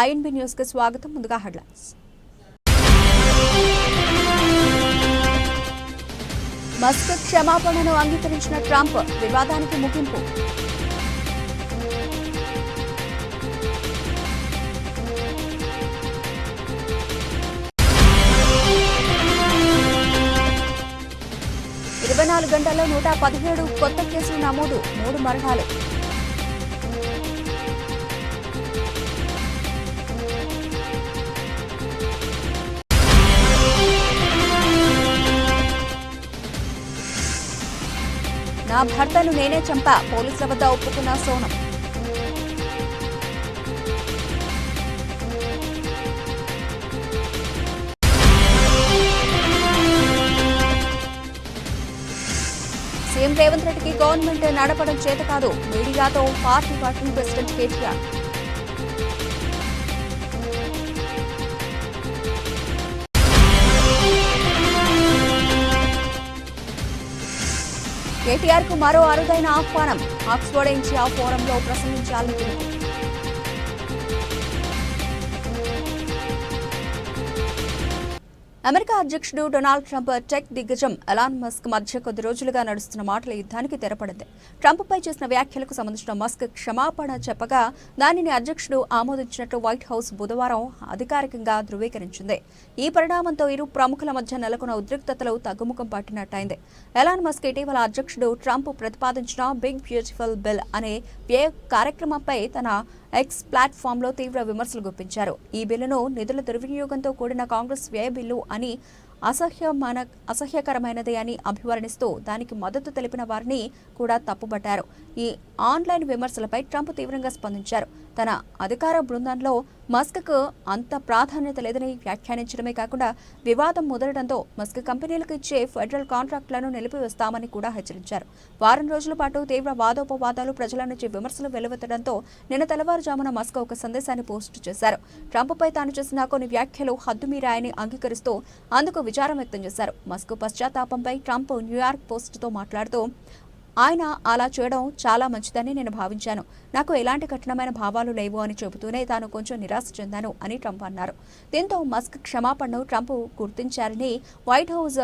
INB news కి స్వాగతం. ముందుగా హెడ్లైన్స్. మస్క్ క్షమాపణను అంగీకరించిన ట్రంప్, వివాదానికి ముగింపు. ఇరవై 24 గంటల్లో 117 కొత్త కేసులు నమోదు, 3 మరణాలు. నా భర్తను నేనే చంపా, పోలీసుల వద్ద ఒప్పుకున్న సోనం. సీఎం రేవంత్ రెడ్డికి గవర్నమెంట్ నడపడం చేత కాదు, మీడియాతో party working president KTR. KTR కు మరో అరుదైన ఆహ్వానం, ఆక్స్ఫర్డ్ నుంచి ఆ ఫోరంలో ప్రసంగించాలని పిలుపు. అమెరికా అధ్యక్షుడు డొనాల్డ్ ట్రంప్, టెక్ దిగ్గజం ఎలాన్ మస్క్ మధ్య కొద్ది రోజులుగా నడుస్తున్న మాటల యుద్ధానికి తెరపడింది. ట్రంప్పై చేసిన వ్యాఖ్యలకు సంబంధించిన మస్క్ క్షమాపణ చెప్పగా దానిని అధ్యక్షుడు ఆమోదించినట్లు వైట్ హౌస్ బుధవారం అధికారికంగా ధృవీకరించింది. ఈ పరిణామంతో ఇరు ప్రముఖుల మధ్య నెలకొన్న ఉద్రిక్తతలు తగ్గుముఖం పట్టినట్టయింది. ఎలాన్ మస్క్ ఇటీవల అధ్యక్షుడు ట్రంప్ ప్రతిపాదించిన బిగ్ బ్యూటిఫుల్ బిల్ అనే వ్యయ కార్యక్రమంపై తన ఎక్స్ ప్లాట్ఫామ్లో తీవ్ర విమర్శలు గుప్పించారు. ఈ బిల్లును నిధుల దుర్వినియోగంతో కూడిన కాంగ్రెస్ వ్యయ బిల్లు అని అసహ్యకరమైనది అని అభివర్ణిస్తూ దానికి మద్దతు తెలిపిన వారిని కూడా తప్పుబట్టారు. ఈ ఆన్లైన్ విమర్శలపై ట్రంప్ తీవ్రంగా స్పందించారు. తన అధికార బృందంలో మస్క్కు అంత ప్రాధాన్యత లేదని వ్యాఖ్యానించడమే కాకుండా వివాదం ముదరడంతో మస్క్ కంపెనీలకు ఇచ్చే ఫెడరల్ కాంట్రాక్టులను నిలిపివేస్తామని కూడా హెచ్చరించారు. వారం రోజుల పాటు తీవ్ర వాదోపవాదాలు, ప్రజల నుంచి విమర్శలు వెలువెత్తడంతో నిన్న తెల్లవారుజామున మస్క్ ఒక సందేశాన్ని పోస్టు చేశారు. ట్రంప్పై తాను చేసిన కొన్ని వ్యాఖ్యలు హద్దుమీరాయని అంగీకరిస్తూ అందుకు విచారం వ్యక్తం చేశారు. మస్క్ పశ్చాత్తాపంపై ట్రంప్ న్యూయార్క్ పోస్టుతో మాట్లాడుతూ, ఆయన అలా చేయడం చాలా మంచిదని నేను భావించాను. నాకు ఎలాంటి కఠినమైన భావాలు లేవు అని చెబుతూనే తాను కొంచెం నిరాశ చెందాను అని ట్రంప్ అన్నారు. దీంతో మస్క్ క్షమాపణను ట్రంప్ గుర్తించారని వైట్ హౌస్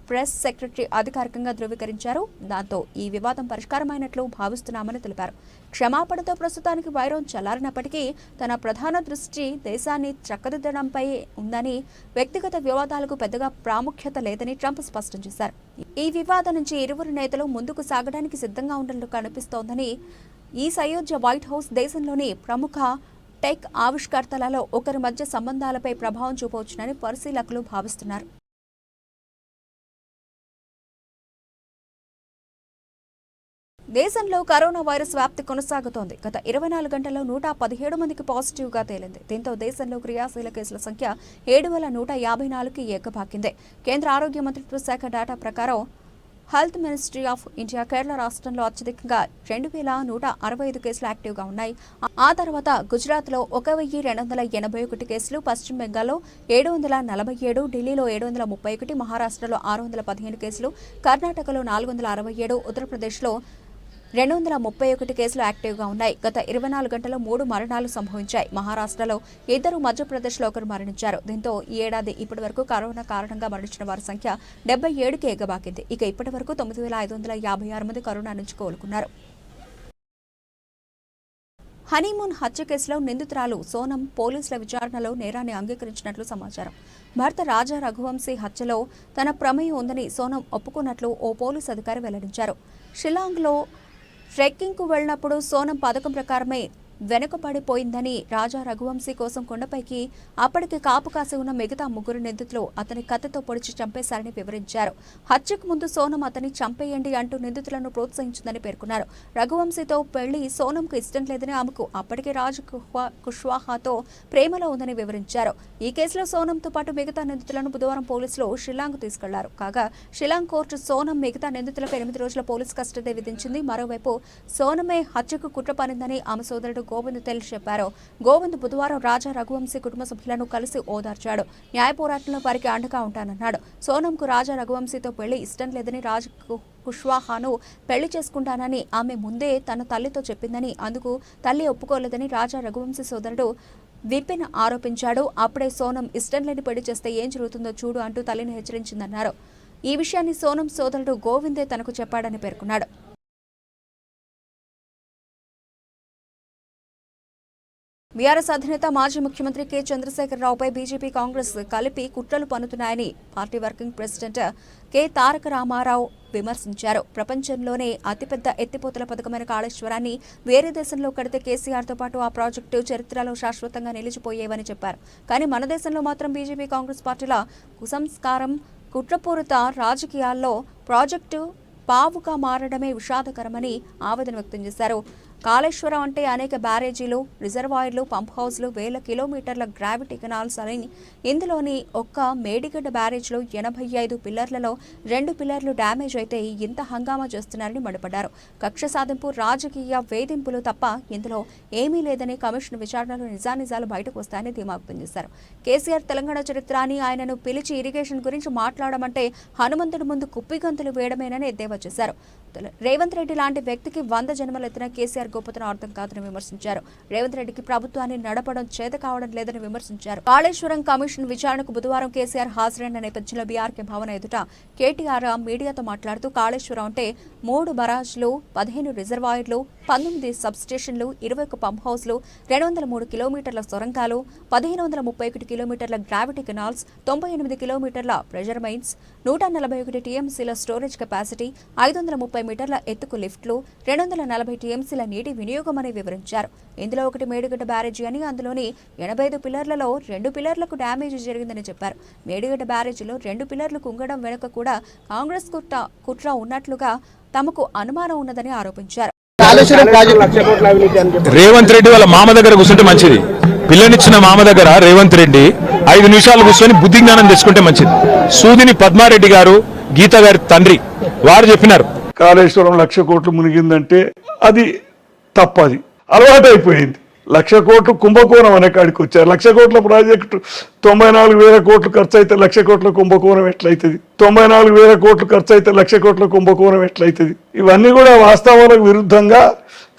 ప్రెస్ సెక్రటరీ అధికారికంగా ధృవీకరించారు. దాంతో ఈ వివాదం పరిష్కారమైనట్లు భావిస్తున్నామని తెలిపారు. క్షమాపణతో ప్రస్తుతానికి వైరం చల్లారినప్పటికీ తన ప్రధాన దృష్టి దేశాన్ని చక్కదిద్దడంపై ఉందని, వ్యక్తిగత వివాదాలకు పెద్దగా ప్రాముఖ్యత లేదని ట్రంప్ స్పష్టం చేశారు. ఈ వివాదం నుంచి ఇరువురు నేతలు ముందుకు సాగడానికి సిద్ధంగా ఉన్నట్లు కనిపిస్తోందని, ఈ సయోధ్య వైట్ హౌస్ దేశంలోని ప్రముఖ టెక్ ఆవిష్కర్తలలో ఒకరి మధ్య సంబంధాలపై ప్రభావం చూపవచ్చునని పరిశీలకులు భావిస్తున్నారు. దేశంలో కరోనా వైరస్ వ్యాప్తి కొనసాగుతోంది. గత 24 గంటల్లో 117 మందికి పాజిటివ్గా తేలింది. దీంతో దేశంలో క్రియాశీల కేసుల సంఖ్య 7,154కి ఎగబాకింది. కేంద్ర ఆరోగ్య మంత్రిత్వ శాఖ డేటా ప్రకారం health ministry of India Kerala రాష్ట్రంలో అత్యధికంగా 2,165 కేసులు యాక్టివ్గా ఉన్నాయి. ఆ తర్వాత గుజరాత్లో 1,281 కేసులు, పశ్చిమ బెంగాల్లో 747, ఢిల్లీలో 731, మహారాష్ట్రలో 615 కేసులు, కర్ణాటకలో 467, ఉత్తరప్రదేశ్లో 231 కేసులు యాక్టివ్గా ఉన్నాయి. గత 24 గంటల్లో 3 మరణాలు సంభవించాయి. మహారాష్ట్రలో 2, మధ్యప్రదేశ్లో 1 మరణించారు. దీంతో ఈ ఏడాది ఇప్పటి వరకు కరోనా కారణంగా మరణించిన వారి సంఖ్య 77కి ఎగబాకింది. ఇక ఇప్పటి వరకు 9,556 మంది కరోనా నుంచి కోలుకున్నారు. హనీమూన్ హత్య కేసులో నిందితురాలు సోనం పోలీసుల విచారణలో నేరాన్ని అంగీకరించినట్లు సమాచారం. భర్త రాజా రఘువంశీ హత్యలో తన ప్రమేయం ఉందని సోనం ఒప్పుకున్నట్లు ఓ పోలీసు అధికారి వెల్లడించారు. షిల్లాంగ్లో ట్రెక్కింగ్కు వెళ్లినప్పుడు సోనం పథకం ప్రకారమే వెనుకబడిపోయిందని, రాజా రఘువంశీ కోసం కొండపైకి అప్పటికి కాపు కాసి ఉన్న మిగతా 3 నిందితులు అతని కత్తితో పొడిచి చంపేశారని వివరించారు. హత్యకు ముందు సోనం అతన్ని చంపేయండి అంటూ నిందితులను ప్రోత్సహించిందని పేర్కొన్నారు. రఘువంశీతో పెళ్లి సోనంకు ఇష్టం లేదని, ఆమెకు అప్పటికే రాజ్ కుష్వాహాతో ప్రేమలో ఉందని వివరించారు. ఈ కేసులో సోనంతో పాటు మిగతా నిందితులను బుధవారం పోలీసులు షిల్లాంగ్ తీసుకెళ్లారు. కాగా షిల్లాంగ్ కోర్టు సోనం మిగతా నిందితులకు 8 రోజుల పోలీసు కస్టడీ విధించింది. మరోవైపు సోనమే హత్యకు కుట్ర పనిందని ఆమె సోదరుడు గోవింద్ తెలిసి చెప్పారు. గోవింద్ బుధవారం రాజా రఘువంశీ కుటుంబ సభ్యులను కలిసి ఓదార్చాడు. న్యాయ పోరాటంలో వారికి అండగా ఉంటానన్నాడు. సోనంకు రాజా రఘువంశీతో పెళ్లి ఇష్టం లేదని, రాజ్ కుష్వాహాను పెళ్లి చేసుకుంటానని ఆమె ముందే తన తల్లితో చెప్పిందని, అందుకు తల్లి ఒప్పుకోలేదని రాజా రఘువంశీ సోదరుడు విపిన్ ఆరోపించాడు. అప్పుడే సోనం ఇష్టం లేని పెళ్లి చేస్తే ఏం జరుగుతుందో చూడు అంటూ తల్లిని హెచ్చరించిందన్నారు. ఈ విషయాన్ని సోనం సోదరుడు గోవిందే తనకు చెప్పాడని పేర్కొన్నాడు. బీఆర్ఎస్ అధినేత మాజీ ముఖ్యమంత్రి కె చంద్రశేఖరరావుపై బీజేపీ కాంగ్రెస్ కలిపి కుట్రలు పన్నుతున్నాయని పార్టీ వర్కింగ్ ప్రెసిడెంట్ కె తారక రామారావు విమర్శించారు. ప్రపంచంలోనే అతిపెద్ద ఎత్తిపోతల పథకమైన కాళేశ్వరాన్ని వేరే దేశంలో కడితే కేసీఆర్తో పాటు ఆ ప్రాజెక్టు చరిత్రలో శాశ్వతంగా నిలిచిపోయేవని చెప్పారు. కానీ మన దేశంలో మాత్రం బీజేపీ కాంగ్రెస్ పార్టీల కుసంస్కారం, కుట్రపూరిత రాజకీయాల్లో ప్రాజెక్టు పావుగా మారడమే విషాదకరమని ఆవేదన వ్యక్తం చేశారు. కాళేశ్వరం అంటే అనేక బ్యారేజీలు, రిజర్వాయర్లు, పంప్ హౌస్లు, వేల కిలోమీటర్ల గ్రావిటీ కెనాల్స్ అని ఇందులోని ఒక్క మేడిగడ్డ బ్యారేజ్లో 85 పిల్లర్లలో 2 పిల్లర్లు డ్యామేజ్ అయితే ఇంత హంగామా చేస్తున్నారని మండిపడ్డారు. కక్ష సాధింపు, రాజకీయ వేధింపులు తప్ప ఇందులో ఏమీ లేదని కమిషన్ విచారణలో నిజానిజాలు బయటకు వస్తాయని ధీమా వ్యక్తం చేశారు. కేసీఆర్ తెలంగాణ చరిత్ర అని ఆయనను పిలిచి ఇరిగేషన్ గురించి మాట్లాడమంటే హనుమంతుడి ముందు కుప్పిగంతులు వేయడమేనని ఎద్దేవా చేశారు. రేవంత్ రెడ్డి లాంటి వ్యక్తికి 100 జన్మలెత్తిన కేసీఆర్ గొప్పతనం అర్థం కాదని విమర్శించారు. రేవంత్ రెడ్డికి ప్రభుత్వాన్ని నడపడం చేత కావడం లేదని విమర్శించారు. కాళేశ్వరం కమిషన్ విచారణకు బుధవారం కేసీఆర్ హాజరైన నేపథ్యంలో బీఆర్కే భవన ఎదుట కేటీఆర్ మీడియాతో మాట్లాడుతూ కాళేశ్వరం అంటే 3 బరాజ్లు, 15 రిజర్వాయర్లు, 19 సబ్స్టేషన్లు, 21 పంప్ హౌస్లు, 203 కిలోమీటర్ల సొరంగాలు, 1531 కిలోమీటర్ల గ్రావిటీ కెనాల్స్, 98 కిలోమీటర్ల ప్రెషర్ మైన్స్, 141 టీఎంసీల స్టోరేజ్ కెపాసిటీ, 530 మీటర్ల ఎత్తుకు లిఫ్ట్లు, 240 టీఎంసీల నీటి వినియోగం అని వివరించారు. ఇందులో ఒకటి మేడిగడ్డ బ్యారేజీ అని, అందులోని 85 పిల్లర్లలో 2 పిల్లర్లకు డ్యామేజ్ జరిగిందని చెప్పారు. మేడిగడ్డ బ్యారేజీలో 2 పిల్లర్లు కుంగడం వెనుక కూడా కాంగ్రెస్ కుట్ర ఉన్నట్లుగా తమకు అనుమానం ఉన్నదని ఆరోపించారు. రేవంత్ రెడ్డి వాళ్ళ మామ దగ్గర కూర్చుంటే మంచిది. పిల్లనిచ్చిన మామ దగ్గర రేవంత్ రెడ్డి 5 నిమిషాలు కూర్చొని బుద్ధి జ్ఞానం తెచ్చుకుంటే మంచిది. సూదిని పద్మారెడ్డి గారు, గీత గారి తండ్రి వారు చెప్పినారు, కాళేశ్వరం 1,00,000 కోట్లు మునిగిందంటే అది తప్పది, అలవాటు అయిపోయింది. 1,00,000 కోట్లు కుంభకోణం అనే కాడికి వచ్చారు. 1,00,000 కోట్ల ప్రాజెక్టు 94,000 కోట్లు ఖర్చు అయితే 1,00,000 కోట్ల కుంభకోణం ఎట్లయితుంది? 94,000 కోట్లు ఖర్చు అయితే 1,00,000 కోట్ల కుంభకోణం ఎట్లయితుంది? ఇవన్నీ కూడా వాస్తవాలకు విరుద్ధంగా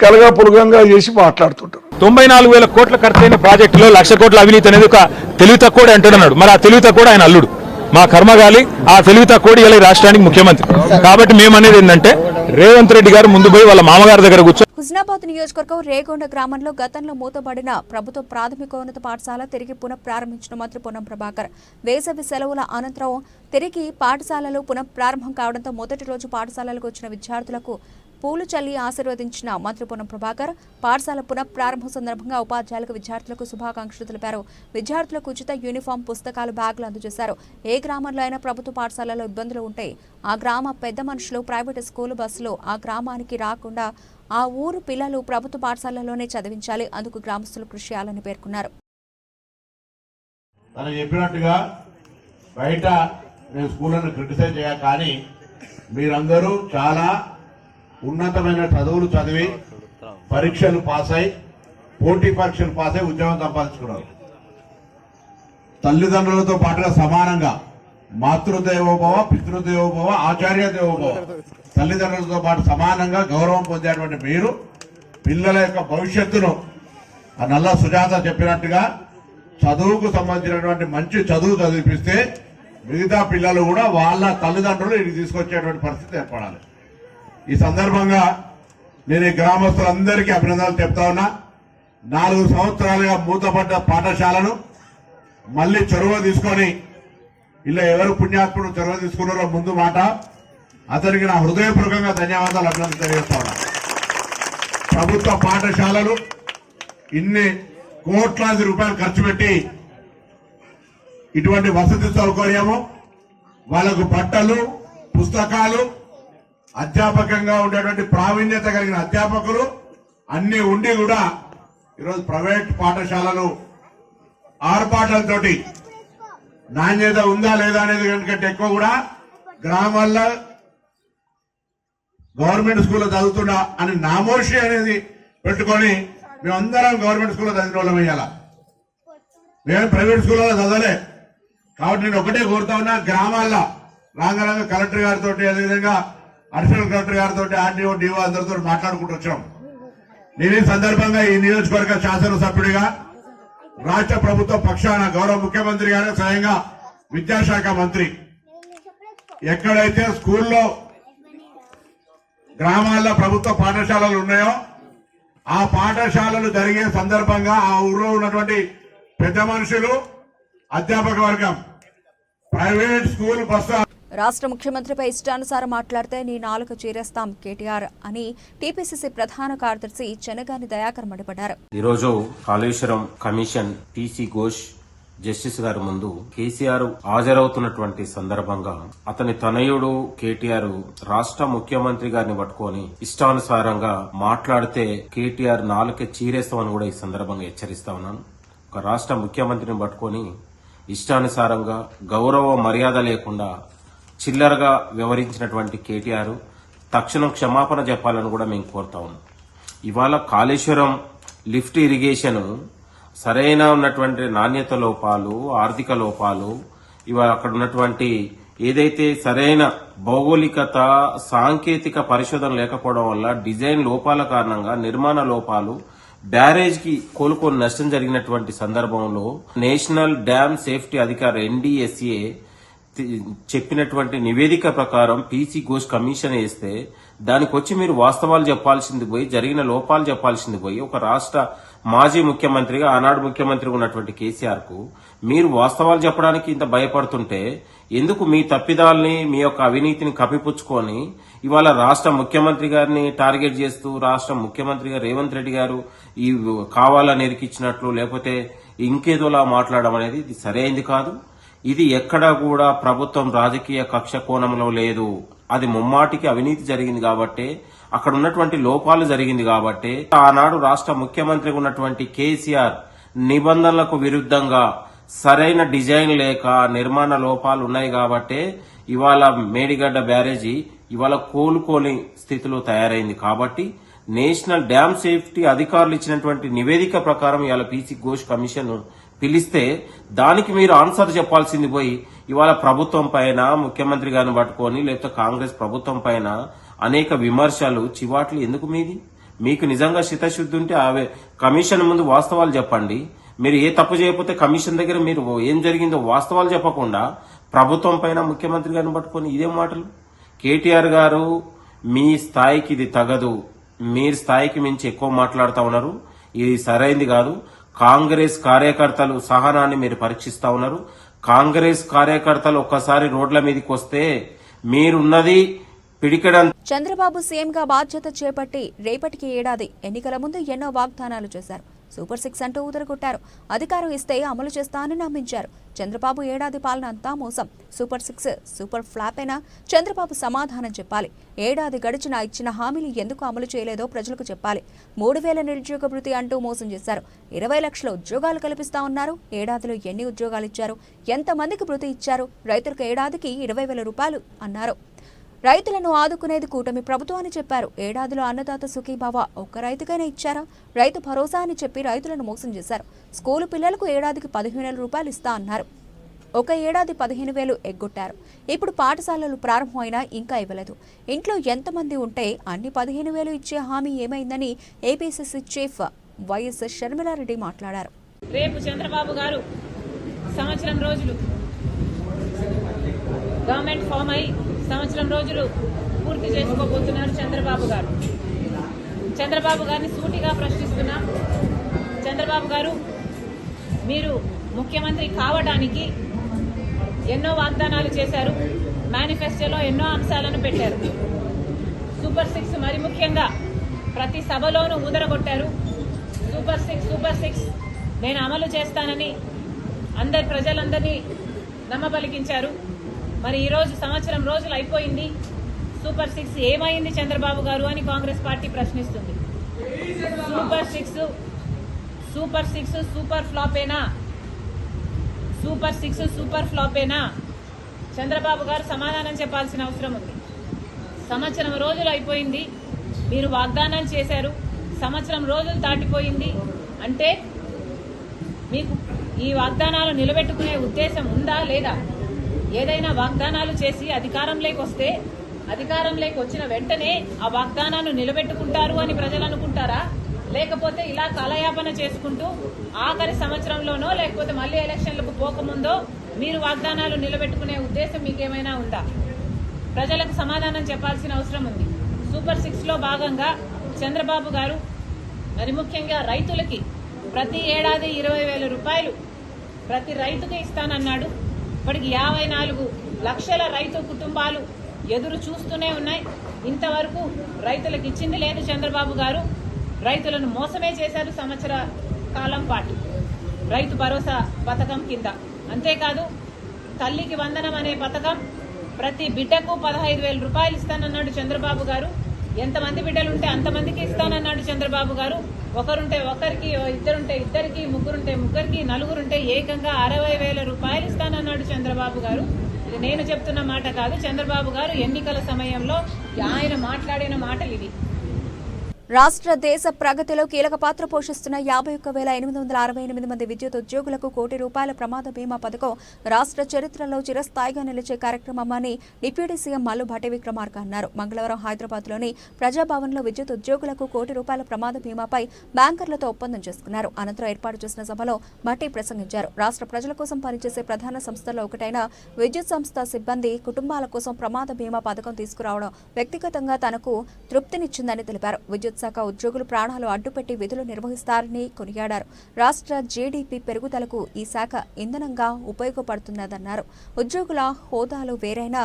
కలగా పొలగంగా చేసి మాట్లాడుతుంటారు. 94,000 కోట్ల ఖర్చైన ప్రాజెక్టులో 1,00,000 కోట్ల అవినీతి అనేది ఒక తెలివి తక్కువ అంటున్నాడు. మరి ఆ తెలివి తక్కువ ఆయన అల్లుడు, మా కర్మగాలి. ఆ తెలివి తక్కువ ఇలా రాష్ట్రానికి ముఖ్యమంత్రి. కాబట్టి మేము అనేది ఏంటంటే రేవంత్ రెడ్డి గారు ముందు పోయి వాళ్ళ మామగారి దగ్గర కూర్చో. హుస్నాబాద్ నియోజకవర్గం రేగొండ గ్రామంలో గతంలో మూతబడిన ప్రభుత్వ ప్రాథమికోన్నత పాఠశాల తిరిగి పునఃప్రారంభించిన మంత్రి పొన్నం ప్రభాకర్. వేసవి సెలవుల అనంతరం తిరిగి పాఠశాలలు పునఃప్రారంభం కావడంతో మొదటి రోజు పాఠశాలలకు వచ్చిన విద్యార్థులకు పూలు చల్లి ఆశీర్వదించిన మంత్రి పొన్నం ప్రభాకర్ పాఠశాల పునఃప్రారంభం సందర్భంగా ఉపాధ్యాయులకు, విద్యార్థులకు శుభాకాంక్షలు తెలిపారు. విద్యార్థులకు ఉచిత యూనిఫామ్, పుస్తకాలు, బ్యాగులు అందజేశారు. ఏ గ్రామంలో అయినా ప్రభుత్వ పాఠశాలలో ఇబ్బందులు ఉంటే ఆ గ్రామ పెద్ద మనుషులు ప్రైవేటు స్కూలు బస్సులో ఆ గ్రామానికి రాకుండా ఆ ఊరు పిల్లలు ప్రభుత్వ పాఠశాలలోనే చదివించాలి. అందుకు గ్రామస్తులు కృషి చేయాలని పేర్కొన్నారు. చెప్పినట్టుగా బయట నేను స్కూళ్ళను క్రిటిసైజ్ చేయ, కానీ మీరందరూ చాలా ఉన్నతమైన చదువులు చదివి పరీక్షలు పాస్ అయి, పోటీ పరీక్షలు పాస్ అయి ఉద్యోగం సంపాదించుకున్నారు. తల్లిదండ్రులతో పాటుగా సమానంగా మాతృదేవోభవ, పితృదేవోభవ, ఆచార్య దేవోభవ, తల్లిదండ్రులతో పాటు సమానంగా గౌరవం పొందేటువంటి మీరు పిల్లల యొక్క భవిష్యత్తును ఆ నల్ల సుజాత చెప్పినట్టుగా చదువుకు సంబంధించినటువంటి మంచి చదువు చదివిపిస్తే మిగతా పిల్లలు కూడా వాళ్ళ తల్లిదండ్రులు ఇది తీసుకొచ్చేటువంటి పరిస్థితి ఏర్పడాలి. ఈ సందర్భంగా నేను ఈ గ్రామస్తులందరికీ అభినందనలు చెప్తా ఉన్నా. 4 సంవత్సరాలుగా మూతపడ్డ పాఠశాలను మళ్ళీ చొరవ తీసుకొని, ఇలా ఎవరు పుణ్యాత్ముడు చొరవ తీసుకున్నారో ముందు మాట, అతనికి నా హృదయపూర్వకంగా ధన్యవాదాలు, అభినందనలు తెలియజేస్తా ఉన్నా. ప్రభుత్వ పాఠశాలలు ఇన్ని కోట్లాది రూపాయలు ఖర్చు పెట్టి ఇటువంటి వసతి సౌకర్యము, వాళ్లకు బట్టలు, పుస్తకాలు, అధ్యాపకంగా ఉండేటువంటి ప్రావీణ్యత కలిగిన అధ్యాపకులు అన్ని ఉండి కూడా ఈరోజు ప్రైవేట్ పాఠశాలలు ఆర్పాటలతోటి నాణ్యత ఉందా లేదా అనేది కంటే ఎక్కువ కూడా గ్రామాల్లో గవర్నమెంట్ స్కూల్లో చదువుతున్నా అని నామోషి అనేది పెట్టుకొని మేమందరం గవర్నమెంట్ స్కూల్లో చదివిన వాళ్ళం వేయాల, మేము ప్రైవేట్ స్కూల్లో చదవలే. కాబట్టి నేను ఒకటే కోరుతా ఉన్నా, గ్రామాల్లో రాంగరంగ కలెక్టర్ గారితో, అదేవిధంగా అడిషనల్ కలెక్టర్ గారితో, ఆర్డీఓ, డిఓ అందరితో మాట్లాడుకుంటూ వచ్చాం. నేను ఈ సందర్భంగా ఈ నియోజకవర్గ శాసనసభ్యుడిగా రాష్ట్ర ప్రభుత్వ పక్షాన గౌరవ ముఖ్యమంత్రి గారు స్వయంగా విద్యాశాఖ మంత్రి ఎక్కడైతే స్కూల్లో గ్రామాల్లో ప్రభుత్వ పాఠశాలలు ఉన్నాయో ఆ పాఠశాలలు జరిగే సందర్భంగా ఆ ఊర్లో ఉన్నటువంటి పెద్ద మనుషులు అధ్యాపక వర్గం ప్రైవేట్ స్కూల్ బస్సు రాష్ట్ర ముఖ్యమంత్రిపై ఇష్టానుసారం మాట్లాడితే నీ నాలుక చీరేస్తాం కేటీఆర్ అని టీపీసీసీ ప్రధాన కార్యదర్శి చెనగాని దయాకర్ మండిపడ్డారు. ఈరోజు Kaleshwaram commission PC Ghosh justice గారి ముందు కేసీఆర్ హాజరవుతున్నటువంటి సందర్భంగా అతని తనయుడు కేటీఆర్ రాష్ట్ర ముఖ్యమంత్రి గారిని పట్టుకొని ఇష్టానుసారంగా మాట్లాడితే కేటీఆర్ నాలుక చీరేస్తామని కూడా ఈ సందర్భంగా హెచ్చరిస్తా ఉన్నాను. ఒక రాష్ట్ర ముఖ్యమంత్రిని పట్టుకొని ఇష్టానుసారంగా గౌరవ మర్యాద లేకుండా చిల్లరగా వ్యవహరించినటువంటి కేటీఆర్ తక్షణం క్షమాపణ చెప్పాలని కూడా మేము కోరుతా ఉన్నాం. ఇవాళ కాళేశ్వరం లిఫ్ట్ ఇరిగేషన్ సరైన ఉన్నటువంటి నాణ్యత లోపాలు, ఆర్థిక లోపాలు, ఇవాళ అక్కడ ఉన్నటువంటి ఏదైతే సరైన భౌగోళికత, సాంకేతిక పరిశోధన లేకపోవడం వల్ల డిజైన్ లోపాల కారణంగా నిర్మాణ లోపాలు, బ్యారేజ్ కి కోలుకొని నష్టం జరిగినటువంటి సందర్భంలో నేషనల్ డ్యామ్ సేఫ్టీ అధికారి NDSA చెప్పినటువంటి నివేదిక ప్రకారం పీసీ ఘోష్ కమిషన్ వేస్తే దానికి వచ్చి మీరు వాస్తవాలు చెప్పాల్సింది పోయి, జరిగిన లోపాలు చెప్పాల్సింది పోయి, ఒక రాష్ట్ర మాజీ ముఖ్యమంత్రిగా ఆనాడు ముఖ్యమంత్రిగా ఉన్నటువంటి కేసీఆర్ కు మీరు వాస్తవాలు చెప్పడానికి ఇంత భయపడుతుంటే ఎందుకు మీ తప్పిదాల్ని, మీ యొక్క అవినీతిని కప్పిపుచ్చుకొని ఇవాళ రాష్ట్ర ముఖ్యమంత్రి గారిని టార్గెట్ చేస్తూ రాష్ట్ర ముఖ్యమంత్రిగా రేవంత్ రెడ్డి గారు ఈ కావాలని ఇరికిచ్చినట్లు లేకపోతే ఇంకేదోలా మాట్లాడడం అనేది ఇది సరైంది కాదు. ఇది ఎక్కడా కూడా ప్రభుత్వం రాజకీయ కక్ష కోణంలో లేదు. అది ముమ్మాటికి అవినీతి జరిగింది కాబట్టి, అక్కడ ఉన్నటువంటి లోపాలు జరిగింది కాబట్టి, ఆనాడు రాష్ట్ర ముఖ్యమంత్రిగా ఉన్నటువంటి కేసీఆర్ నిబంధనలకు విరుద్ధంగా సరైన డిజైన్ లేక నిర్మాణ లోపాలు ఉన్నాయి కాబట్టి ఇవాళ మేడిగడ్డ బ్యారేజీ ఇవాళ కోలుకోని స్థితిలో తయారైంది. కాబట్టి నేషనల్ డ్యామ్ సేఫ్టీ అధికారులు ఇచ్చినటువంటి నివేదిక ప్రకారం ఇవాళ పీసీ ఘోష్ కమిషన్ పిలిస్తే దానికి మీరు ఆన్సర్ చెప్పాల్సింది పోయి ఇవాళ ప్రభుత్వం పైన, ముఖ్యమంత్రి గారిని పట్టుకొని లేకపోతే కాంగ్రెస్ ప్రభుత్వం పైన అనేక విమర్శలు, చివాట్లు ఎందుకు మీది? మీకు నిజంగా చిత్తశుద్ధి ఉంటే కమిషన్ ముందు వాస్తవాలు చెప్పండి. మీరు ఏ తప్పు చేయకపోతే కమిషన్ దగ్గర మీరు ఏం జరిగిందో వాస్తవాలు చెప్పకుండా ప్రభుత్వం పైన, ముఖ్యమంత్రి గారిని పట్టుకొని ఇదేం మాటలు? కేటీఆర్ గారు మీ స్థాయికి ఇది తగదు. మీరు స్థాయికి మించి ఎక్కువ మాట్లాడుతా ఉన్నారు. ఇది సరైంది కాదు. కాంగ్రెస్ కార్యకర్తలు సహనాన్ని మీరు పరీక్షిస్తా ఉన్నారు. కాంగ్రెస్ కార్యకర్తలు ఒక్కసారి రోడ్ల మీదకి వస్తే మీరున్నది పిడికెడం. చంద్రబాబు సీఎంగా బాధ్యత చేపట్టి రేపటికి ఏడాది. ఎన్నికల ముందు ఎన్నో వాగ్దానాలు చేశారు. సూపర్ 6 అంటూ ఊదరగొట్టారు. అధికారం ఇస్తే అమలు చేస్తానని నమ్మించారు. చంద్రబాబు ఏడాది పాలన అంతా మోసం. సూపర్ 6 సూపర్ ఫ్లాప్ అయినా చంద్రబాబు సమాధానం చెప్పాలి. ఏడాది గడిచినా ఇచ్చిన హామీలు ఎందుకు అమలు చేయలేదో ప్రజలకు చెప్పాలి. 3000 నిరుద్యోగ భృతి అంటూ మోసం చేశారు. 20 లక్షల ఉద్యోగాలు కల్పిస్తా ఉన్నారు. ఏడాదిలో ఎన్ని ఉద్యోగాలు ఇచ్చారు? ఎంతమందికి భృతి ఇచ్చారు? రైతులకు ఏడాదికి 20,000 రూపాయలు అన్నారు. రైతులను ఆదుకునేది కూటమి ప్రభుత్వం అని చెప్పారు. ఏడాదిలో అన్నదాత సుఖీభావ ఒక్క రైతుకైనా ఇచ్చారా? రైతు భరోసా అని చెప్పి రైతులను మోసం చేశారు. స్కూలు పిల్లలకు ఏడాదికి 15,000 రూపాయలు ఇస్తా అన్నారు. ఒక ఏడాది 15,000 ఎగ్గొట్టారు. ఇప్పుడు పాఠశాలలు ప్రారంభమైనా ఇంకా ఇవ్వలేదు. ఇంట్లో ఎంతమంది ఉంటే అన్ని 15,000 ఇచ్చే హామీ ఏమైందని ఏపీసీసీ చీఫ్ వైఎస్ షర్మిలారెడ్డి మాట్లాడారు. రేపు చంద్రబాబు గారు సంవత్సరం రోజులు గవర్నమెంట్ ఫామ్ అయి సంవత్సరం రోజులు పూర్తి చేసుకోబోతున్నారు చంద్రబాబు గారు. చంద్రబాబు గారిని సూటిగా ప్రశ్నిస్తున్నా. చంద్రబాబు గారు, మీరు ముఖ్యమంత్రి కావడానికి ఎన్నో వాగ్దానాలు చేశారు. మేనిఫెస్టోలో ఎన్నో అంశాలను పెట్టారు. సూపర్ 6 మరి ముఖ్యంగా ప్రతి సభలోనూ ఊదరగొట్టారు. సూపర్ 6 నేను అమలు చేస్తానని ప్రజలందరినీ నమ్మబలికించారు. మరి ఈరోజు సంవత్సరం రోజులు అయిపోయింది. సూపర్ 6 ఏమైంది చంద్రబాబు గారు అని కాంగ్రెస్ పార్టీ ప్రశ్నిస్తుంది. సూపర్ 6 సూపర్ ఫ్లాపేనా? సూపర్ 6 సూపర్ ఫ్లాపేనా? చంద్రబాబు గారు సమాధానం చెప్పాల్సిన అవసరం ఉంది. సంవత్సరం రోజులు అయిపోయింది. మీరు వాగ్దానం చేశారు. సంవత్సరం రోజులు దాటిపోయింది. అంటే మీకు ఈ వాగ్దానాలు నిలబెట్టుకునే ఉద్దేశం ఉందా లేదా? ఏదైనా వాగ్దానాలు చేసి అధికారంలోకి వస్తే అధికారంలోకి వచ్చిన వెంటనే ఆ వాగ్దానాన్ని నిలబెట్టుకుంటారు అని ప్రజలు అనుకుంటారా? లేకపోతే ఇలా కాలయాపన చేసుకుంటూ ఆఖరి సంవత్సరంలోనో లేకపోతే మళ్ళీ ఎలక్షన్లకు పోకముందో మీరు వాగ్దానాలు నిలబెట్టుకునే ఉద్దేశం మీకేమైనా ఉందా? ప్రజలకు సమాధానం చెప్పాల్సిన అవసరం ఉంది. సూపర్ 6 లో భాగంగా చంద్రబాబు గారు మరి ముఖ్యంగా రైతులకి ప్రతి ఏడాది 20,000 రూపాయలు ప్రతి రైతుకి ఇస్తానన్నాడు. ఇప్పటికి 54 లక్షల రైతు కుటుంబాలు ఎదురు చూస్తూనే ఉన్నాయి. ఇంతవరకు రైతులకు ఇచ్చింది లేదు చంద్రబాబు గారు. రైతులను మోసమే చేశారు సంవత్సర కాలం పాటు రైతు భరోసా పథకం కింద. అంతేకాదు తల్లికి వందనం అనే పథకం ప్రతి బిడ్డకు 15,000 రూపాయలు ఇస్తానన్నాడు చంద్రబాబు గారు. ఎంతమంది బిడ్డలుంటే అంతమందికి ఇస్తానన్నాడు చంద్రబాబు గారు. ఒకరుంటే ఒకరికి, ఇద్దరుంటే ఇద్దరికి, ముగ్గురుంటే ముగ్గురికి, నలుగురుంటే ఏకంగా 60,000 రూపాయలు ఇస్తానన్నాడు చంద్రబాబు గారు. ఇది నేను చెప్తున్న మాట కాదు, చంద్రబాబు గారు ఎన్నికల సమయంలో ఆయన మాట్లాడిన మాటలు ఇవి. రాష్ట్ర దేశ ప్రగతిలో కీలక పాత్ర పోషిస్తున్న 51,868 మంది విద్యుత్ ఉద్యోగులకు ₹1 కోటి ప్రమాద బీమా పథకం రాష్ట్ర చరిత్రలో చిరస్థాయిగా నిలిచే కార్యక్రమమని డిప్యూటీ సీఎం మల్లు భట్టి విక్రమార్క అన్నారు. మంగళవారం హైదరాబాద్లోని ప్రజాభవన్లో విద్యుత్ ఉద్యోగులకు ₹1 కోటి ప్రమాద బీమాపై బ్యాంకర్లతో ఒప్పందం చేసుకున్నారు. అనంతరం ఏర్పాటు చేసిన సభలో భట్టి ప్రసంగించారు. రాష్ట్ర ప్రజల కోసం పనిచేసే ప్రధాన సంస్థల్లో ఒకటైన విద్యుత్ సంస్థ సిబ్బంది కుటుంబాల కోసం ప్రమాద బీమా పథకం తీసుకురావడం వ్యక్తిగతంగా తనకు తృప్తినిచ్చిందని తెలిపారు. విద్యుత్ శాఖ ఉద్యోగులు ప్రాణాలు అడ్డుపెట్టి విధులు నిర్వహిస్తారని కొనియాడారు. రాష్ట్ర జీడీపీ పెరుగుదలకు ఈ శాఖ ఇంధనంగా ఉపయోగపడుతున్నదన్నారు. ఉద్యోగుల హోదాలు వేరైనా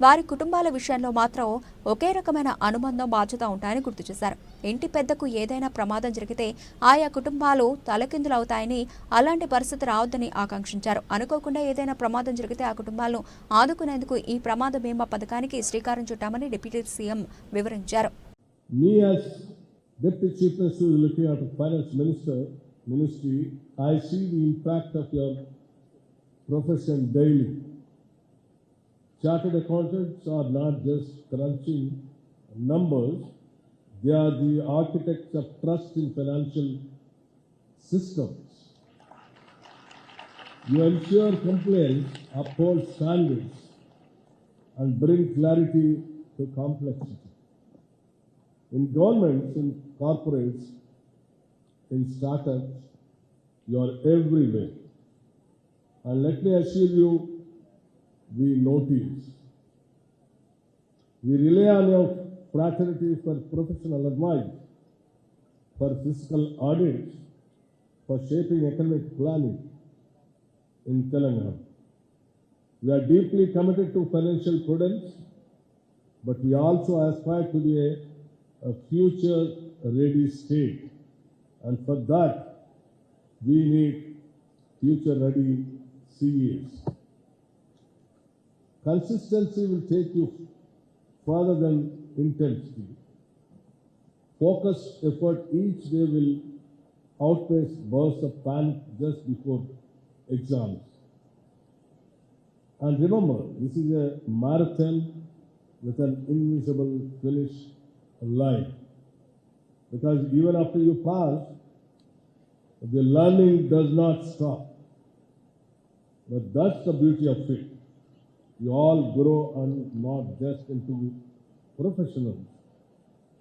వారి కుటుంబాల విషయంలో మాత్రం ఒకే రకమైన అనుబంధం, బాధ్యత ఉంటాయని గుర్తు చేశారు. ఇంటి పెద్దకు ఏదైనా ప్రమాదం జరిగితే ఆయా కుటుంబాలు తలకిందులవుతాయని, అలాంటి పరిస్థితి రావద్దని ఆకాంక్షించారు. అనుకోకుండా ఏదైనా ప్రమాదం జరిగితే ఆ కుటుంబాలను ఆదుకునేందుకు ఈ ప్రమాద బీమా పథకానికి శ్రీకారం చుట్టామని డిప్యూటీ సీఎం వివరించారు. Me as Deputy Chief Minister who is looking after Finance Ministry, I see the impact of your profession daily. Chartered accountants are not just crunching numbers, they are the architects of trust in financial systems. You ensure compliance, uphold standards, and bring clarity to complexity. In governments, in corporates, in startups, you are everywhere. And let me assure you, we notice. We rely on your fraternity for professional advice, for fiscal audits, for shaping economic planning in Telangana. We are deeply committed to financial prudence, but we also aspire to be a future-ready state, and for that, we need future-ready CEs. Consistency will take you further than intensity. Focused effort each day will outpace bursts of panic just before exams. And remember, this is a marathon with an invisible finish line. Because even after you pass, the learning does not stop. But that's the beauty of it. You all grow and not just into professionals,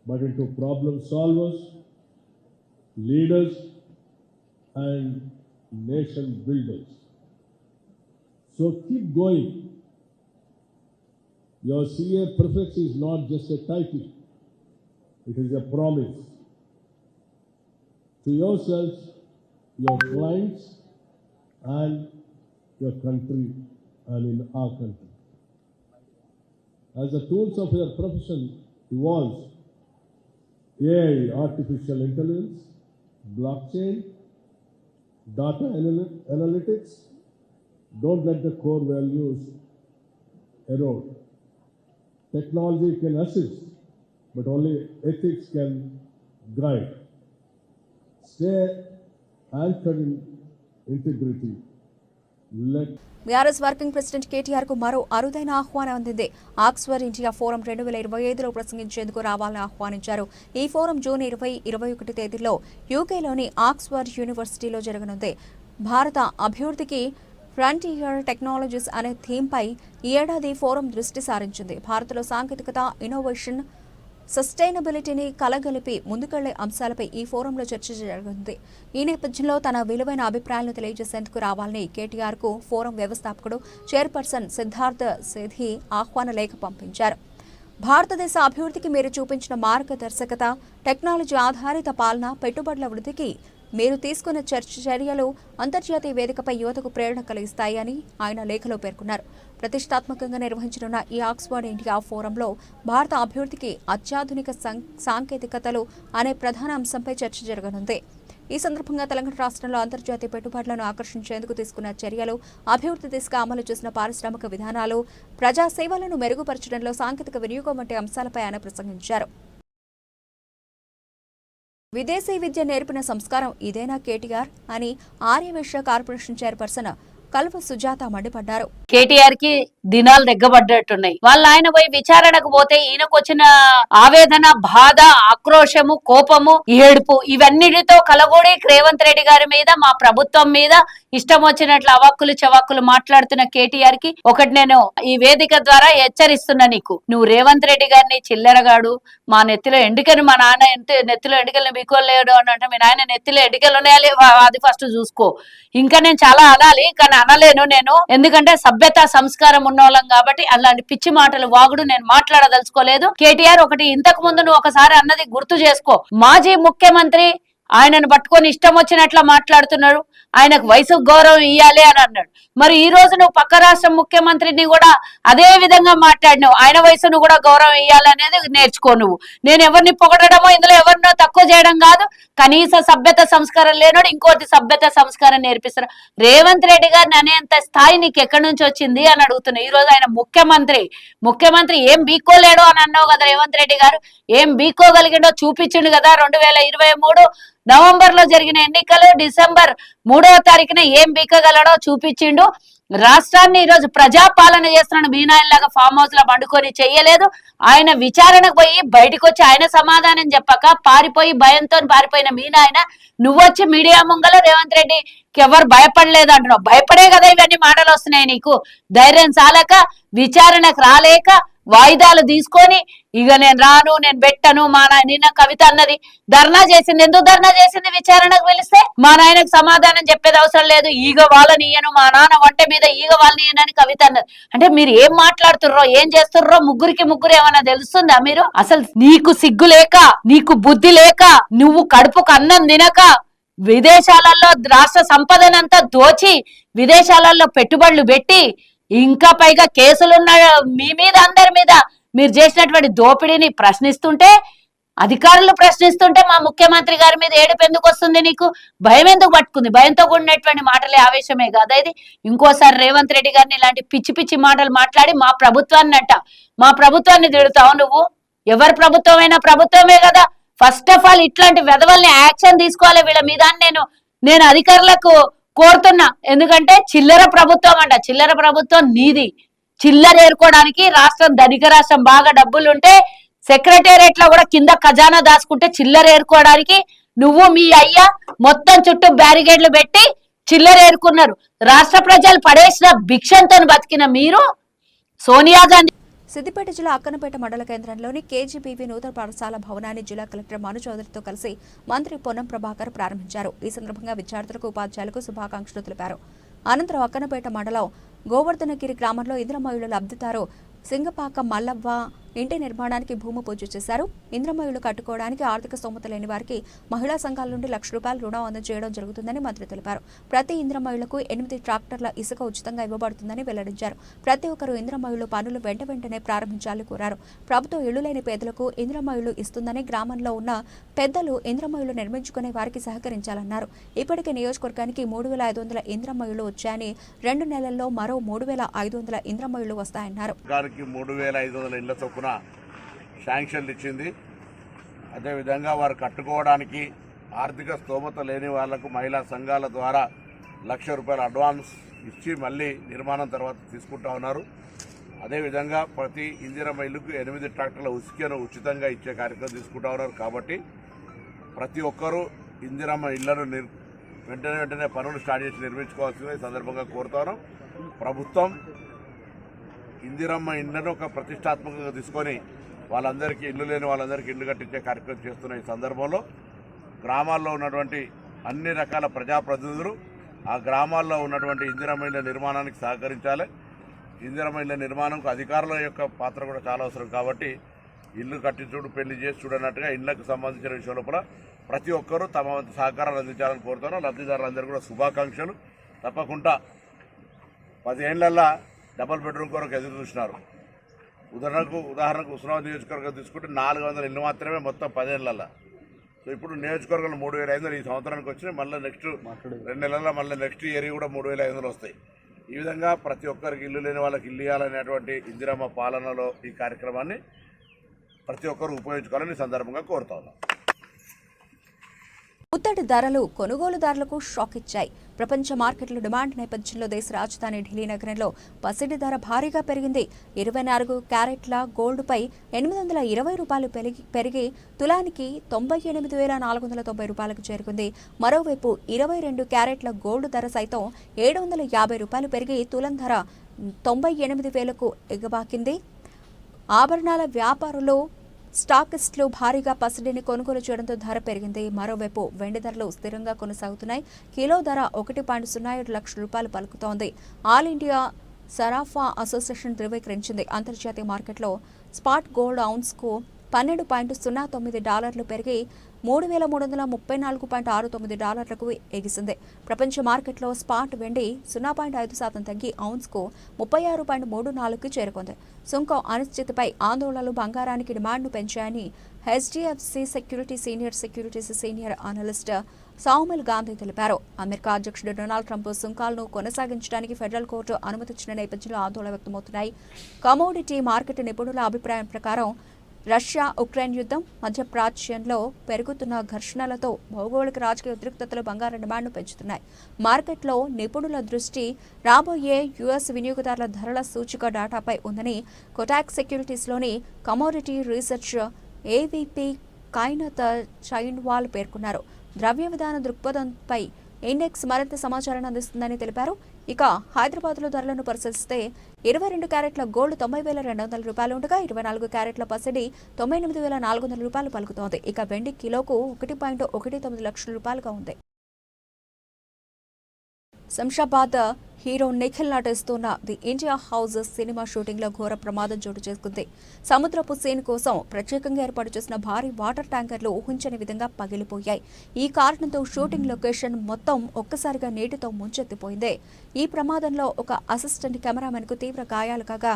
but into problem solvers, leaders, and nation builders. So keep going. Your CA prefix is not just a title. It is a promise to yourselves, your clients, and your country, and in our country. As the tools of your profession evolve, AI, artificial intelligence, blockchain, data analytics, don't let the core values erode. Technology can assist, but only ethics can guide. Stay anchored in integrity. BRS working president KTR కు మరో అరుదైన ఆహ్వానం అందింది. Oxford India forum 2025లో ప్రసంగించేందుకు రావాలని ఆహ్వానించారు. ఈ forum June 20-21 తేదీల్లో యూకేలోని Oxford యూనివర్సిటీలో జరగనుంది. భారత అభివృద్ధికి ఫ్రంటియర్ టెక్నాలజీస్ అనే థీమ్పై ఈ ఏడాది ఫోరం దృష్టి సారించింది. భారత్లో సాంకేతికత, ఇన్నోవేషన్, సస్టైనబిలిటీని కలగలిపి ముందుకెళ్లే అంశాలపై ఈ ఫోరంలో చర్చ జరగనుంది. ఈ నేపథ్యంలో తన విలువైన అభిప్రాయాలను తెలియజేసేందుకు రావాలని కేటీఆర్ కు ఫోరం వ్యవస్థాపకుడు చైర్పర్సన్ సిద్ధార్థ సేథి ఆహ్వాన లేఖ పంపించారు. భారతదేశ అభివృద్ధికి మీరు చూపించిన మార్గదర్శకత, టెక్నాలజీ ఆధారిత పాలన, పెట్టుబడుల వృద్ధికి మీరు తీసుకున్న చర్యలు అంతర్జాతీయ వేదికపై యువతకు ప్రేరణ కలిగిస్తాయని ఆయన లేఖలో పేర్కొన్నారు. ప్రతిష్టాత్మకంగా నిర్వహించనున్న ఈ ఆక్స్ఫర్డ్ ఇండియా ఫోరంలో భారత అభివృద్ధికి అత్యాధునిక సాంకేతికతలు అనే ప్రధాన అంశంపై చర్చ జరగనుంది. ఈ సందర్భంగా తెలంగాణ రాష్ట్రంలో అంతర్జాతీయ పెట్టుబడులను ఆకర్షించేందుకు తీసుకున్న చర్యలు, అభివృద్ధి దిశగా అమలు చేసిన పారిశ్రామిక విధానాలు, ప్రజా సేవలను మెరుగుపరచడంలో సాంకేతిక వినియోగం వంటి అంశాలపై ఆయన ప్రసంగించారు. విదేశీ విద్య నేర్పిన సంస్కారం ఇదేనా కేటీఆర్ అని ఆర్యవైశ్య కార్పొరేషన్ చైర్పర్సన్ కల్వ సుజాత మండిపడ్డారు. కేటీఆర్ కి దినాలు దగ్గబడ్డట్టున్నాయి. ఆయన పోయి విచారణకు పోతే ఈయనకు వచ్చిన ఆవేదన, బాధ, ఆక్రోశము, కోపము, ఏడుపు ఇవన్నిటితో కలగూడి రేవంత్ రెడ్డి గారి మీద, మా ప్రభుత్వం మీద ఇష్టం వచ్చినట్లు అవాక్కులు చవాక్కులు మాట్లాడుతున్న కేటీఆర్ కి ఒకటి నేను ఈ వేదిక ద్వారా హెచ్చరిస్తున్నా. నువ్వు రేవంత్ రెడ్డి గారిని చిల్లరగాడు, మా నెత్తిలో ఎండికని, మా నాన్న నెత్తిలో ఎండికలు మీకోలేడు అని అంటే, మీ నాయన నెత్తిలో ఎండికలు ఉన్నాయాలి, అది ఫస్ట్ చూసుకో. ఇంకా నేను చాలా అనాలి కానీ అనలేను నేను, ఎందుకంటే సభ్యత సంస్కారం ఉన్నోళ్ళం కాబట్టి అలాంటి పిచ్చి మాటలు వాగుడు నేను మాట్లాడదలుచుకోలేదు. కేటీఆర్ ఒకటి ఇంతకు ముందు నువ్వు ఒకసారి అన్నది గుర్తు చేసుకో. మాజీ ముఖ్యమంత్రి ఆయనను పట్టుకొని ఇష్టం వచ్చినట్లా మాట్లాడుతున్నాడు, ఆయనకు వయసు గౌరవం ఇయ్యాలి అని అన్నాడు. మరి ఈ రోజు నువ్వు పక్క రాష్ట్ర ముఖ్యమంత్రిని కూడా అదే విధంగా మాట్లాడినావు, ఆయన వయసును కూడా గౌరవం ఇయ్యాలనేది నేర్చుకో. నువ్వు నేను ఎవరిని పొగడమో ఇందులో ఎవరినో తక్కువ చేయడం కాదు, కనీస సభ్యత సంస్కారం లేనోడు ఇంకోటి సభ్యత సంస్కారం నేర్పిస్తారు. రేవంత్ రెడ్డి గారిని అనేంత స్థాయి నీకు ఎక్కడి నుంచి వచ్చింది అని అడుగుతున్నా. ఈ రోజు ఆయన ముఖ్యమంత్రి ఏం బీక్కోలేడు అని అన్నావు కదా రేవంత్ రెడ్డి గారు, ఏం బీక్కోగలిగిండో చూపించిండు కదా. 2023 నవంబర్ లో జరిగిన ఎన్నికలు డిసెంబర్ 3వ తారీఖున ఏం బీకగలడో చూపించిండు. రాష్ట్రాన్ని ఈరోజు ప్రజాపాలన చేస్తున్నాడు. మీనాయనలాగా ఫామ్ హౌస్ లో పండుకొని చెయ్యలేదు. ఆయన విచారణకు పోయి బయటకు వచ్చి ఆయన సమాధానం చెప్పక భయంతో పారిపోయిన మీనాయన నువ్వొచ్చి మీడియా ముంగల రేవంత్ రెడ్డికి ఎవరు భయపడలేదు అంటున్నావు. భయపడే కదా ఇవన్నీ మాటలు వస్తున్నాయి నీకు. ధైర్యం చాలక, విచారణకు రాలేక, వాయిదాలు తీసుకొని ఇక నేను రాను, నేను పెట్టను. మా నాయన నిన్న కవిత అన్నది ధర్నా చేసింది. ఎందుకు ధర్నా చేసింది? విచారణకు పిలిస్తే మా నాయనకు సమాధానం చెప్పేది అవసరం లేదు, ఈగ వాళ్ళని ఇయ్యను, మా నాన్న వంట మీద ఈగ వాళ్ళని ఇయ్యనని కవిత అన్నది. అంటే మీరు ఏం మాట్లాడుతుర్రో, ఏం చేస్తుర్రో ముగ్గురికి ఏమన్నా తెలుస్తుందా? మీరు అసలు నీకు సిగ్గు లేక, నీకు బుద్ధి లేక, నువ్వు కడుపుకు అన్నం తినక, విదేశాలలో రాష్ట్ర సంపదనంతా దోచి విదేశాలలో పెట్టుబడులు పెట్టి, ఇంకా పైగా కేసులున్న మీ మీద, అందరి మీద మీరు చేసినటువంటి దోపిడీని ప్రశ్నిస్తుంటే, అధికారులు ప్రశ్నిస్తుంటే మా ముఖ్యమంత్రి గారి మీద ఏడుపు ఎందుకు వస్తుంది? నీకు భయం ఎందుకు పట్టుకుంది? భయంతో కూడినటువంటి మాటలే ఆవేశమే కాదు ఇది. ఇంకోసారి రేవంత్ రెడ్డి గారిని ఇలాంటి పిచ్చి పిచ్చి మాటలు మాట్లాడి మా ప్రభుత్వాన్ని తిడతావు నువ్వు. ఎవరి ప్రభుత్వం అయినా ప్రభుత్వమే కదా. ఫస్ట్ ఆఫ్ ఆల్ ఇట్లాంటి వెధవల్ని యాక్షన్ తీసుకోవాలి వీళ్ళ మీద. నేను అధికారులకు కోరుతున్నా. ఎందుకంటే చిల్లర ప్రభుత్వం అంట, చిల్లర ప్రభుత్వం నీది. చిల్లర ఏరుకోవడానికి రాష్ట్రం ధనిక రాష్ట్రం, బాగా డబ్బులుంటే సెక్రటేరియట్ లో కూడా కింద ఖజానా దాచుకుంటే చిల్లర ఏరుకోవడానికి నువ్వు మీ అయ్యా మొత్తం చుట్టూ బ్యారిగేడ్లు పెట్టి చిల్లర ఏరుకున్నారు. రాష్ట్ర ప్రజలు పడేసిన భిక్షంతో బతికిన మీరు సోనియా గాంధీ. సిద్దిపేట జిల్లా అక్కనపేట మండల కేంద్రంలోని కేజీబీవీ నూతన పాఠశాల భవనాన్ని జిల్లా కలెక్టర్ మను చౌదరితో కలిసి మంత్రి పొన్నం ప్రభాకర్ ప్రారంభించారు. ఈ సందర్భంగా విద్యార్థులకు, ఉపాధ్యాయులకు శుభాకాంక్షలు తెలిపారు. అనంతరం అక్కనపేట మండలం గోవర్ధనగిరి గ్రామంలో ఇంద్రమయుల లబ్ధిదారు సింగపాక మల్లవ్వ ఇంటి నిర్మాణానికి భూమి పూజ చేశారు. ఇంద్రమయులు కట్టుకోవడానికి ఆర్థిక స్తోమత లేని వారికి మహిళా సంఘాల నుండి ₹1,00,000 రుణం అందజేయడం జరుగుతుందని మంత్రి తెలిపారు. ప్రతి ఇంద్రమయులకు 8 ట్రాక్టర్ల ఇసుక ఉచితంగా ఇవ్వబడుతుందని వెల్లడించారు. ప్రతి ఒక్కరూ ఇంద్రమయులు పనులు వెంటనే ప్రారంభించాలని కోరారు. ప్రభుత్వం ఇళ్లు లేని పేదలకు ఇంద్రమయులు ఇస్తుందని, గ్రామంలో ఉన్న పెద్దలు ఇంద్రమయులు నిర్మించుకునే వారికి సహకరించాలన్నారు. ఇప్పటికే నియోజకవర్గానికి 3,500 ఇంద్రమయులు వచ్చాయని, 2 నెలల్లో మరో 3,500 ఇంద్రమయులు వస్తాయన్నారు. 3,500 ఇళ్ల చొప్పున శాంక్షన్లు ఇచ్చింది. అదేవిధంగా వారు కట్టుకోవడానికి ఆర్థిక స్తోమత లేని వాళ్లకు మహిళా సంఘాల ద్వారా ₹1,00,000 అడ్వాన్స్ ఇచ్చి మళ్ళీ నిర్మాణం తర్వాత తీసుకుంటా ఉన్నారు. అదేవిధంగా ప్రతి ఇందిరమ్మ ఇల్లుకు 8 ట్రాక్టర్ల ఉసుకను ఉచితంగా ఇచ్చే కార్యక్రమం తీసుకుంటా ఉన్నారు. కాబట్టి ప్రతి ఒక్కరూ ఇందిరమ్మ ఇళ్లను వెంటనే పనులు స్టార్ట్ చేసి నిర్మించుకోవాల్సిందిగా ఈ సందర్భంగా కోరుతాను. ప్రభుత్వం ఇందిరమ్మ ఇండ్లను ఒక ప్రతిష్టాత్మకంగా తీసుకొని వాళ్ళందరికీ ఇల్లు లేని వాళ్ళందరికీ ఇల్లు కట్టించే కార్యక్రమం చేస్తున్న ఈ సందర్భంలో గ్రామాల్లో ఉన్నటువంటి అన్ని రకాల ప్రజాప్రతినిధులు ఆ గ్రామాల్లో ఉన్నటువంటి ఇందిరమ్మ ఇళ్ల నిర్మాణానికి సహకరించాలి. ఇందిరమ్మ ఇళ్ల నిర్మాణంకు అధికారుల యొక్క పాత్ర కూడా చాలా అవసరం కాబట్టి ఇల్లు కట్టించుడు పెళ్లి చేసి చూడనట్టుగా ఇళ్లకు సంబంధించిన విషయం లోపల ప్రతి ఒక్కరూ తమ వంతు సహకారాలు అందించాలని కోరుతాను. లబ్ధిదారులందరూ కూడా శుభాకాంక్షలు. తప్పకుండా 10 ఏళ్లల్లా డబుల్ బెడ్రూమ్ కొరకు ఎదురు చూసినారు. ఉదాహరణకు ఉస్మానాబాద్ నియోజకవర్గం తీసుకుంటే 400 ఇల్లు మాత్రమే మొత్తం 10 ఏళ్లల్లా. సో ఇప్పుడు నియోజకవర్గంలో 3500 ఈ సంవత్సరానికి వచ్చినాయి. మళ్ళీ నెక్స్ట్ 2 నెలల్లో మళ్ళీ నెక్స్ట్ ఇయర్ కూడా 3500 వస్తాయి. ఈ విధంగా ప్రతి ఒక్కరికి ఇల్లు లేని వాళ్ళకి ఇల్లు ఇవ్వాలనేటువంటి ఇందిరమ్మ పాలనలో ఈ కార్యక్రమాన్ని ప్రతి ఒక్కరు ఉపయోగించుకోవాలని ఈ సందర్భంగా కోరుతా ఉన్నాం. ముత్తడి ధరలు కొనుగోలుదారులకు షాక్ ఇచ్చాయి. ప్రపంచ మార్కెట్ల డిమాండ్ నేపథ్యంలో దేశ రాజధాని ఢిల్లీ నగరంలో పసిడి ధర భారీగా పెరిగింది. 24 క్యారెట్ల గోల్డ్పై 820 రూపాయలు పెరిగి తులానికి 98,490 రూపాయలకు చేరుకుంది. మరోవైపు 22 క్యారెట్ల గోల్డ్ ధర సైతం 750 రూపాయలు పెరిగి తులం ధర 98,000కు ఎగబాకింది. ఆభరణాల వ్యాపారులు స్టాకిస్టులు భారీగా పసిడిని కొనుగోలు చేయడంతో ధర పెరిగింది. మరోవైపు వెండి ధరలు స్థిరంగా కొనసాగుతున్నాయి. కిలో ధర 1.07 లక్షల రూపాయలు పలుకుతోంది. ఆల్ ఇండియా సరాఫా అసోసియేషన్ ధృవీకరించింది. అంతర్జాతీయ మార్కెట్లో స్పాట్ గోల్డ్ ఔన్స్కు $12.09 పెరిగి $3,334.69కు ఎగిసింది. ప్రపంచ మార్కెట్లో స్పాట్ వెండి 0.5% తగ్గి ఔన్స్కు 36.34కి చేరుకుంది. సుంకం అనిశ్చితిపై ఆందోళనలు బంగారానికి డిమాండ్ను పెంచాయని HDFC securities senior analyst Saumil Gandhi తెలిపారు. అమెరికా అధ్యక్షుడు డొనాల్డ్ ట్రంప్ సుంకాలను కొనసాగించడానికి ఫెడరల్ కోర్టు అనుమతిచ్చిన నేపథ్యంలో ఆందోళన వ్యక్తమవుతున్నాయి. కమోడిటీ మార్కెట్ నిపుణుల అభిప్రాయం ప్రకారం రష్యా ఉక్రెయిన్ యుద్ధం, మధ్యప్రాచ్యంలో పెరుగుతున్న ఘర్షణలతో భౌగోళిక రాజకీయ ఉద్రిక్తతలు బంగారం డిమాండ్ను పెంచుతున్నాయి. మార్కెట్లో నిపుణుల దృష్టి రాబోయే యుఎస్ వినియోగదారుల ధరల సూచిక డాటాపై ఉందని Kotak సెక్యూరిటీస్లోని commodity research AVP Kainat చైన్వాల్ పేర్కొన్నారు. ద్రవ్య విధాన దృక్పథంపై ఇండెక్స్ మరింత సమాచారాన్ని అందిస్తుందని తెలిపారు. ఇక హైదరాబాద్లో ధరలను పరిశీలిస్తే 22 క్యారెట్ల గోల్డ్ 90,200 రూపాయలు ఉండగా 24 క్యారెట్ల పసిడి 98,400 రూపాయలు పలుకుతోంది. ఇక వెండి కిలోకు 1.19 లక్షల రూపాయలుగా ఉంది. శంషాబాద్ హీరో నిఖిల్ నటిస్తున్న the India house cinema shooting లో ఘోర ప్రమాదం చోటు చేసుకుంది. సముద్రపు సీన్ కోసం ప్రత్యేకంగా ఏర్పాటు చేసిన భారీ వాటర్ ట్యాంకర్లు ఊహించని విధంగా పగిలిపోయాయి. ఈ కారణంతో షూటింగ్ లొకేషన్ మొత్తం ఒక్కసారిగా నీటితో ముంచెత్తిపోయింది. ఈ ప్రమాదంలో ఒక అసిస్టెంట్ కెమెరామెన్ కు తీవ్ర గాయాలు కాగా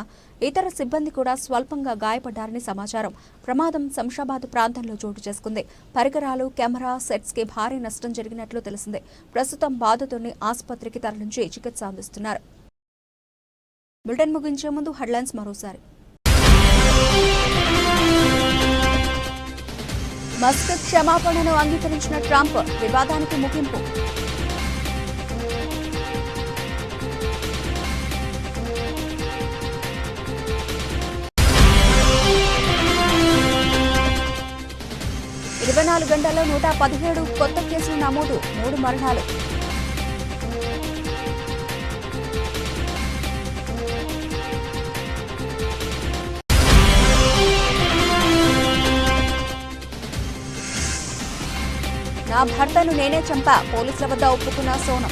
ఇతర సిబ్బంది కూడా స్వల్పంగా గాయపడ్డారని సమాచారం. ప్రమాదం శంషాబాద్ ప్రాంతంలో చోటు చేసుకుంది. పరికరాలు, కెమెరా సెట్స్ కి భారీ నష్టం జరిగినట్లు తెలిసింది. ప్రస్తుతం బాధితుడిని ఆసుపత్రికి తరలించి చికిత్స అందిస్తున్నారు. బులెటిన్ ముగించే ముందు హెడ్లైన్స్ మరోసారి. మస్క్ క్షమాపణను అంగీకరించిన ట్రంప్, వివాదానికి ముగింపు. ఇరవై 24 గంటల్లో 117 కొత్త కేసులు నమోదు, 3 మరణాలు. నా భర్తను నేనే చంపా, పోలీసుల వద్ద ఒప్పుకున్న సోనం.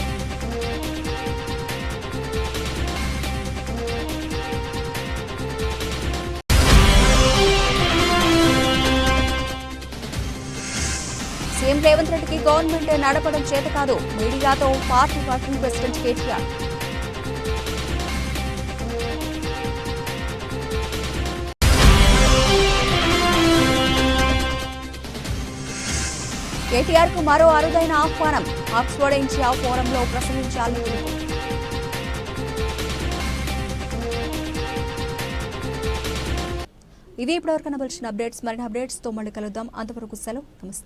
సీఎం రేవంత్ రెడ్డికి గవర్నమెంట్ నడపడం చేత కాదు, మీడియాతో party working president KTR. KTR కు మరో అరుదైన ఆహ్వానం, ఆక్స్ఫర్డ్ ఇండియా ఫోరంలో ప్రసంగించాలని పిలుపు. ఇవి ఇప్పటివరకు కనబడిన అప్డేట్స్. మరిన్ని అప్డేట్స్ తో మళ్ళీ కలుద్దాం. అంతవరకు సెలవు, నమస్తే.